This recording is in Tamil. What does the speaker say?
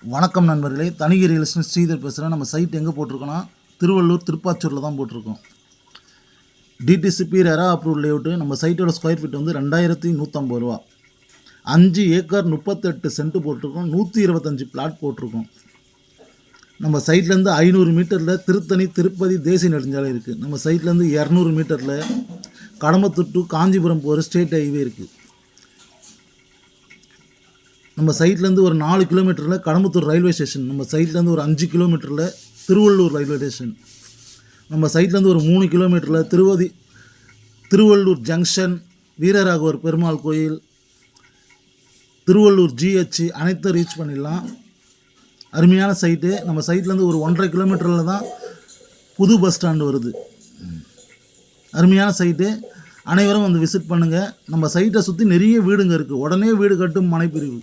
வணக்கம் நண்பர்களே, தனிகிரி ரியல் ஸ்ரீதர் பேசுகிறேன். நம்ம சைட் எங்கே போட்டிருக்கோன்னா திருவள்ளூர் திருப்பாச்சூரில் தான் போட்டிருக்கோம். DTCP RERA approve layout. நம்ம சைட்டோட ஸ்கொயர் ஃபீட் வந்து 2150 ரூபா. 5 ஏக்கர் 38 சென்ட்டு போட்டிருக்கோம். 125 பிளாட் போட்டிருக்கோம். நம்ம சைட்லேருந்து 500 மீட்டரில் திருத்தணி திருப்பதி தேசிய நெடுஞ்சாலை இருக்குது. நம்ம சைட்லேருந்து 200 மீட்டரில் கடம்பத்தூர் டு காஞ்சிபுரம் போகிற ஸ்டேட் ஹைவே இருக்குது. நம்ம சைட்லேருந்து ஒரு 4 கிலோமீட்டரில் கடம்பத்தூர் ரயில்வே ஸ்டேஷன். நம்ம சைட்லேருந்து ஒரு 5 கிலோமீட்டரில் திருவள்ளூர் ரயில்வே ஸ்டேஷன். நம்ம சைட்லேருந்து ஒரு 3 கிலோமீட்டரில் திருவள்ளூர் ஜங்ஷன், வீரராகவர் பெருமாள் கோயில், திருவள்ளூர் ஜிஹெச் அனைத்தும் ரீச் பண்ணிடலாம். அருமையான சைட்டு. நம்ம சைட்லேருந்து ஒரு 1.5 கிலோமீட்டரில் தான் புது பஸ் ஸ்டாண்டு வருது. அருமையான சைட்டு. அனைவரும் வந்து விசிட் பண்ணுங்கள். நம்ம சைட்டை சுற்றி நிறைய வீடுங்க இருக்குது. உடனே வீடு கட்டும் மனைப்பிரிவு.